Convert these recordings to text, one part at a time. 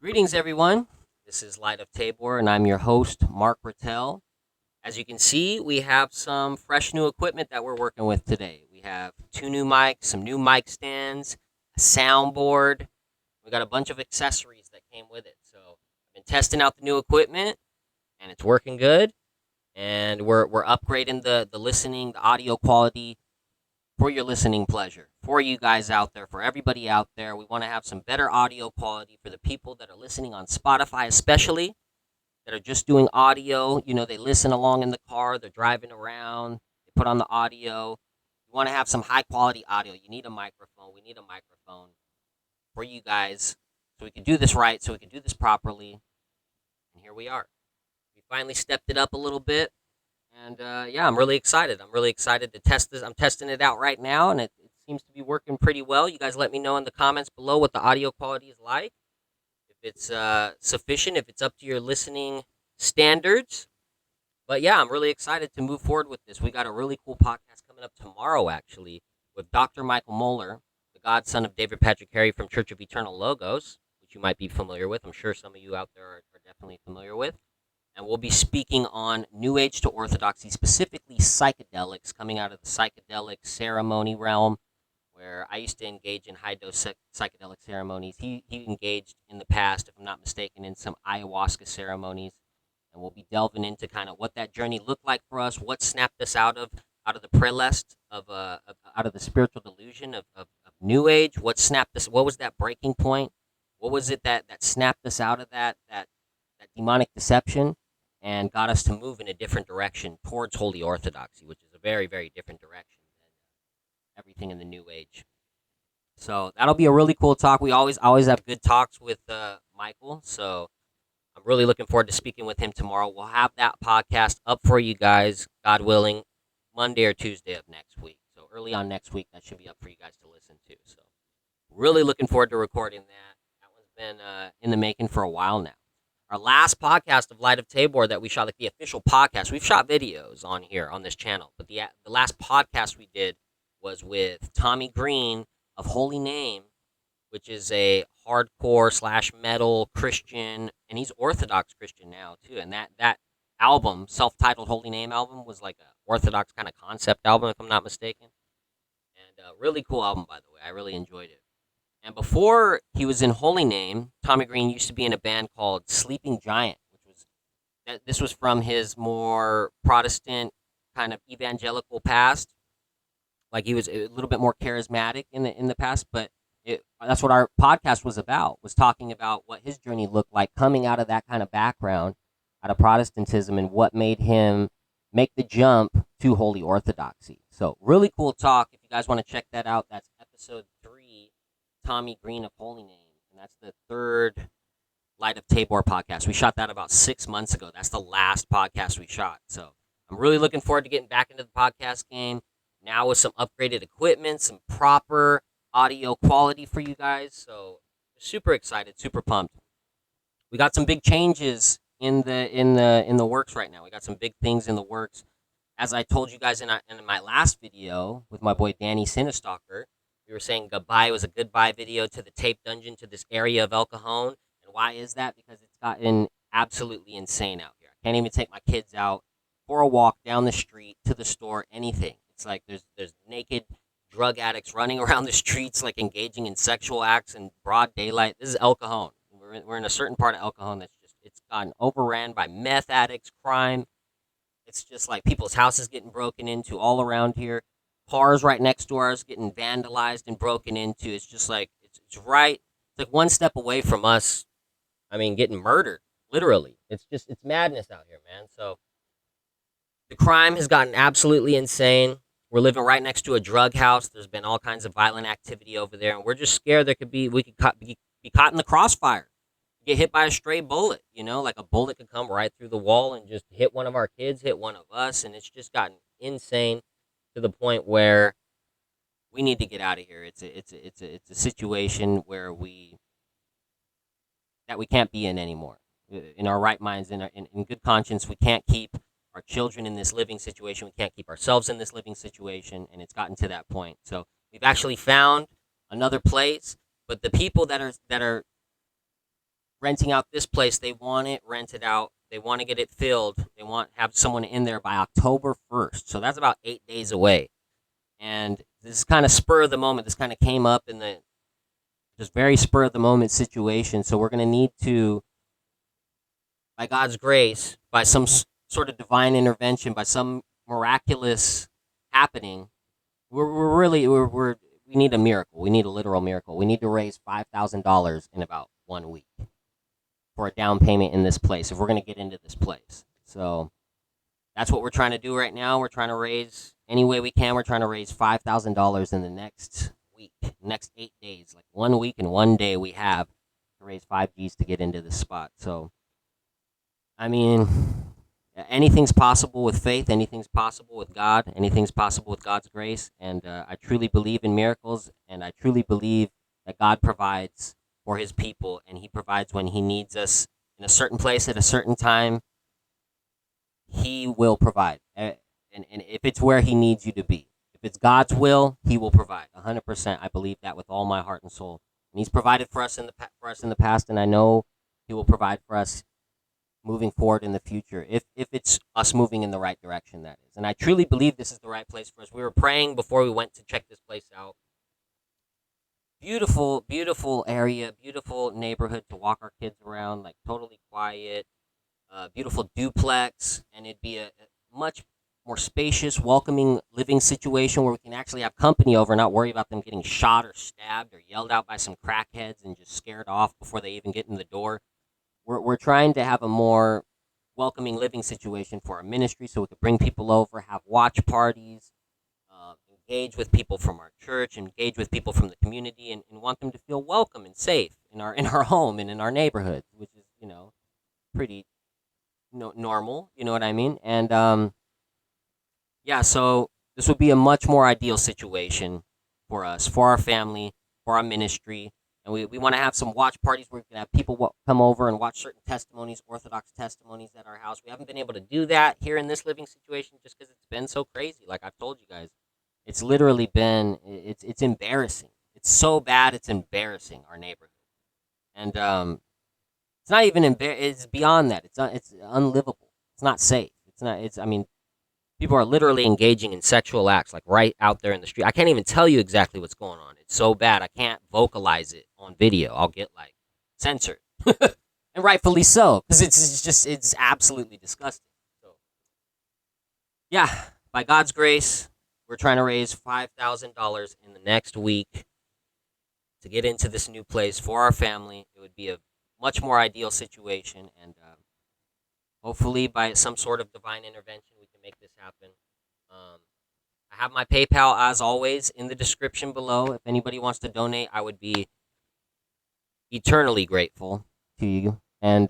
Greetings, everyone. This is Light of Tabor, and I'm your host, Mark Rattel. As you can see, we have some fresh new equipment that we're working with today. We have two new mics, some new mic stands, a soundboard. We got a bunch of accessories that came with it. So I've been testing out the new equipment, and it's working good. And we're upgrading the listening, the audio quality for your listening pleasure, for you guys out there, for everybody out there. We want to have some better audio quality for the people that are listening on Spotify, especially that are just doing audio. They listen along in the car, they're driving around, they put on the audio. You want to have some high quality audio. You need a microphone. We need a microphone for you guys so we can do this right, so we can do this properly. And here we are. We finally stepped it up a little bit. And yeah, I'm really excited. I'm really excited to test this. I'm testing it out right now, and it seems to be working pretty well. You guys let me know in the comments below what the audio quality is like, if it's sufficient, if it's up to your listening standards. But yeah, I'm really excited to move forward with this. We got a really cool podcast coming up tomorrow, actually, with Dr. Michael Moeller, the godson of David Patrick Harry from Church of Eternal Logos, which you might be familiar with. I'm sure some of you out there are definitely familiar with. And we'll be speaking on New Age to Orthodoxy, specifically psychedelics, coming out of the psychedelic ceremony realm, where I used to engage in high-dose psychedelic ceremonies. He engaged in the past, if I'm not mistaken, in some ayahuasca ceremonies. And we'll be delving into kind of what that journey looked like for us, what snapped us out of the prelest out of the spiritual delusion of New Age, what snapped us, what was that breaking point, what was it that snapped us out of that demonic deception and got us to move in a different direction towards Holy Orthodoxy, which is a very, very different direction than everything in the New Age. So that'll be a really cool talk. We always have good talks with Michael, so I'm really looking forward to speaking with him tomorrow. We'll have that podcast up for you guys, God willing, Monday or Tuesday of next week. So early on next week, that should be up for you guys to listen to. So really looking forward to recording that. That one's been in the making for a while now. Our last podcast of Light of Tabor that we shot, like the official podcast, we've shot videos on here on this channel, but the last podcast we did was with Tommy Green of Holy Name, which is a hardcore / metal Christian, and he's Orthodox Christian now too. And that album, self-titled Holy Name album, was like a Orthodox kind of concept album, if I'm not mistaken. And really cool album, by the way. I really enjoyed it. And before he was in Holy Name, Tommy Green used to be in a band called Sleeping Giant, this was from his more Protestant kind of evangelical past. Like he was a little bit more charismatic in the past, but that's what our podcast was talking about what his journey looked like coming out of that kind of background, out of Protestantism, and what made him make the jump to Holy Orthodoxy. So really cool talk. If you guys want to check that out, that's episode 3, Tommy Green of Holy Name, and that's the third Light of Tabor podcast. We shot that about 6 months ago. That's the last podcast we shot. So I'm really looking forward to getting back into the podcast game now with some upgraded equipment, some proper audio quality for you guys. So super excited, super pumped. We got some big changes in the works right now. We got some big things in the works. As I told you guys in my last video with my boy Danny Sinistalker, we were saying goodbye. It was a goodbye video to the tape dungeon, to this area of El Cajon. And why is that? Because it's gotten absolutely insane out here. I can't even take my kids out for a walk down the street, to the store, anything. It's like there's naked drug addicts running around the streets, like engaging in sexual acts in broad daylight. This is El Cajon. We're in a certain part of El Cajon that's it's gotten overran by meth addicts, crime. It's just like people's houses getting broken into all around here. Cars right next to ours getting vandalized and broken into. It's just like it's right. It's like one step away from us. I mean, getting murdered, literally. It's madness out here, man. So the crime has gotten absolutely insane. We're living right next to a drug house. There's been all kinds of violent activity over there, and we're just scared we could be caught in the crossfire, get hit by a stray bullet. Like a bullet could come right through the wall and just hit one of our kids, hit one of us, and it's just gotten insane to the point where we need to get out of here. It's a situation where we can't be in anymore. In our right minds, in good conscience, we can't keep our children in this living situation. We can't keep ourselves in this living situation, and it's gotten to that point. So we've actually found another place, but the people that are renting out this place. They want it rented out. They want to get it filled. They want have someone in there by October 1st. So that's about 8 days away. And this is kind of spur of the moment. This kind of came up in the just very spur of the moment situation. So we're going to need to, by God's grace, by some sort of divine intervention, by some miraculous happening, we need a miracle. We need a literal miracle. We need to raise $5,000 in about 1 week for a down payment in this place if we're going to get into this place. So that's what we're trying to do right now. We're trying to raise any way we can. We're trying to raise $5,000 in the next week, next 8 days, like 1 week and 1 day we have to raise 5Gs to get into this spot. So, I mean, anything's possible with faith. Anything's possible with God. Anything's possible with God's grace. And I truly believe in miracles, and I truly believe that God provides for his people, and he provides when he needs us in a certain place at a certain time. He will provide. And if it's where he needs you to be, if it's God's will, he will provide. 100%. I believe that with all my heart and soul. And he's provided for us in the past, and I know he will provide for us moving forward in the future, if it's us moving in the right direction, that is. And I truly believe this is the right place for us. We were praying before we went to check this place out. Beautiful, beautiful area, beautiful neighborhood to walk our kids around, like totally quiet, beautiful duplex, and it'd be a much more spacious, welcoming living situation where we can actually have company over and not worry about them getting shot or stabbed or yelled out by some crackheads and just scared off before they even get in the door. We're trying to have a more welcoming living situation for our ministry so we could bring people over, have watch parties, engage with people from our church, engage with people from the community, and want them to feel welcome and safe in our home and in our neighborhood, which is, pretty normal, you know what I mean? And yeah, so this would be a much more ideal situation for us, for our family, for our ministry. And we want to have some watch parties where we can have people come over and watch certain testimonies, Orthodox testimonies at our house. We haven't been able to do that here in this living situation just because it's been so crazy. Like I've told you guys, it's literally been, it's embarrassing. It's so bad, it's embarrassing, our neighborhood. And it's not even it's beyond that. It's unlivable. It's not safe. I mean, people are literally engaging in sexual acts, like right out there in the street. I can't even tell you exactly what's going on. It's so bad. I can't vocalize it on video. I'll get like censored, and rightfully so, because it's absolutely disgusting. So, yeah, by God's grace, we're trying to raise $5,000 in the next week to get into this new place for our family. It would be a much more ideal situation, and hopefully by some sort of divine intervention, we can make this happen. I have my PayPal, as always, in the description below. If anybody wants to donate, I would be eternally grateful to you. And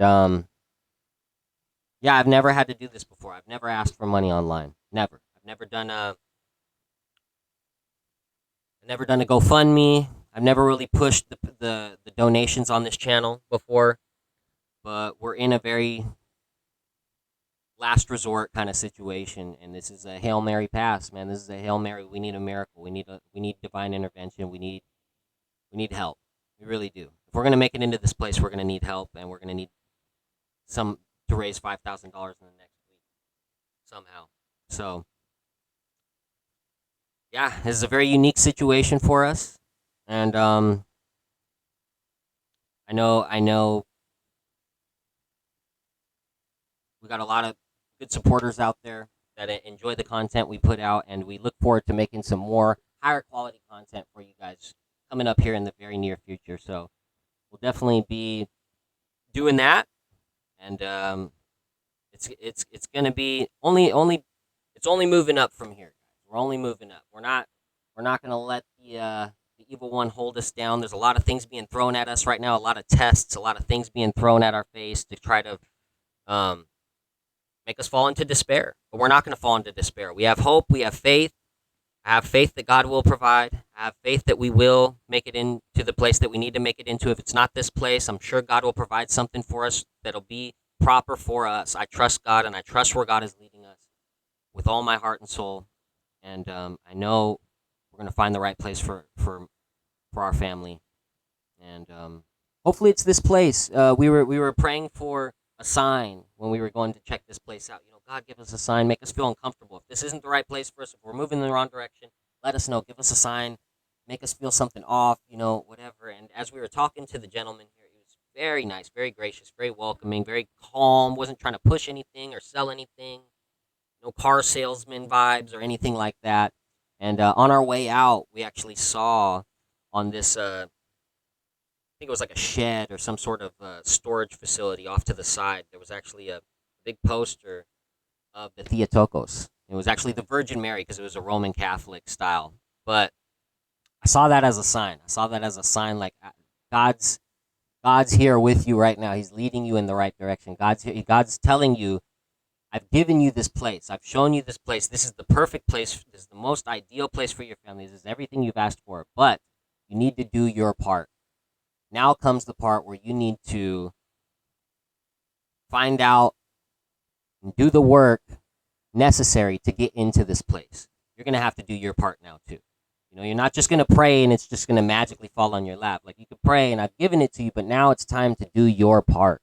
yeah, I've never had to do this before. I've never asked for money online. Never. I've never done a GoFundMe. I've never really pushed the donations on this channel before, but we're in a very last resort kind of situation, and this is a Hail Mary pass, man. This is a Hail Mary. We need a miracle. We need divine intervention. We need help. We really do. If we're gonna make it into this place, we're gonna need help, and we're gonna need some to raise $5,000 in the next week somehow. So yeah, this is a very unique situation for us, and I know we got a lot of good supporters out there that enjoy the content we put out, and we look forward to making some more higher quality content for you guys coming up here in the very near future. So we'll definitely be doing that, and it's gonna be it's only moving up from here, guys. We're only moving up. We're not gonna let the evil one hold us down. There's a lot of things being thrown at us right now, a lot of tests, a lot of things being thrown at our face to try to make us fall into despair. But we're not going to fall into despair. We have hope. We have faith. I have faith that God will provide. I have faith that we will make it into the place that we need to make it into. If it's not this place, I'm sure God will provide something for us that'll be proper for us. I trust God, and I trust where God is leading us with all my heart and soul. And I know we're going to find the right place for our family. And hopefully it's this place. We were praying for a sign when we were going to check this place out. God, give us a sign, make us feel uncomfortable. If this isn't the right place for us, if we're moving in the wrong direction, let us know. Give us a sign, make us feel something off, whatever. And as we were talking to the gentleman here, he was very nice, very gracious, very welcoming, very calm. Wasn't trying to push anything or sell anything. No car salesman vibes or anything like that. And on our way out, we actually saw on this, I think it was like a shed or some sort of storage facility off to the side. There was actually a big poster of the Theotokos. It was actually the Virgin Mary because it was a Roman Catholic style. But I saw that as a sign. I saw that as a sign like God's God's here with you right now. He's leading you in the right direction. God's telling you, I've given you this place. I've shown you this place. This is the perfect place. This is the most ideal place for your family. This is everything you've asked for. But you need to do your part. Now comes the part where you need to find out and do the work necessary to get into this place. You're going to have to do your part now too. You're not just going to pray and it's just going to magically fall on your lap. Like, you could pray and I've given it to you, but now it's time to do your part.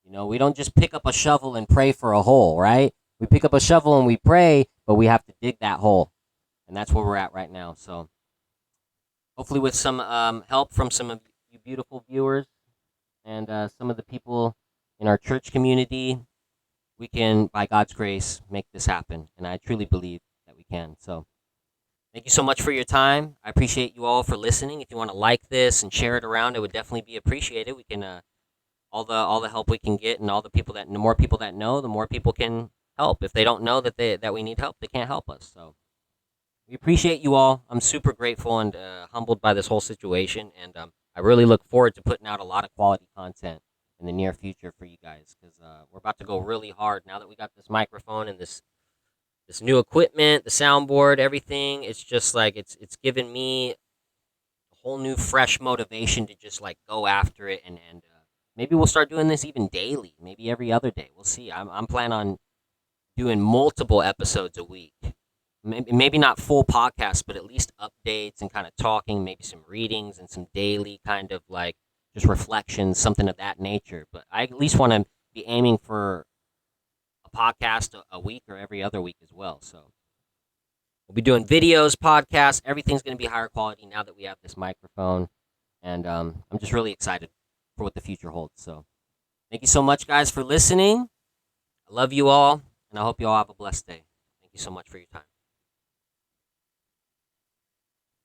We don't just pick up a shovel and pray for a hole, right? We pick up a shovel and we pray, but we have to dig that hole. And that's where we're at right now. So hopefully with some help from some of you beautiful viewers and some of the people in our church community, we can, by God's grace, make this happen. And I truly believe that we can. So thank you so much for your time. I appreciate you all for listening. If you want to like this and share it around, it would definitely be appreciated. We can all the help we can get, and the more people that know, the more people can help. If they don't know that we need help, they can't help us. So we appreciate you all. I'm super grateful and humbled by this whole situation, and I really look forward to putting out a lot of quality content in the near future for you guys, because we're about to go really hard now that we got this microphone and this new equipment, the soundboard, everything. It's just like it's given me a whole new fresh motivation to just like go after it, and maybe we'll start doing this even daily, maybe every other day. We'll see. I'm planning on doing multiple episodes a week. Maybe not full podcasts, but at least updates and kind of talking, maybe some readings and some daily kind of like just reflections, something of that nature. But I at least want to be aiming for a podcast a week or every other week as well. So we'll be doing videos, podcasts. Everything's going to be higher quality now that we have this microphone. And I'm just really excited for what the future holds. So thank you so much, guys, for listening. I love you all, and I hope you all have a blessed day. Thank you so much for your time.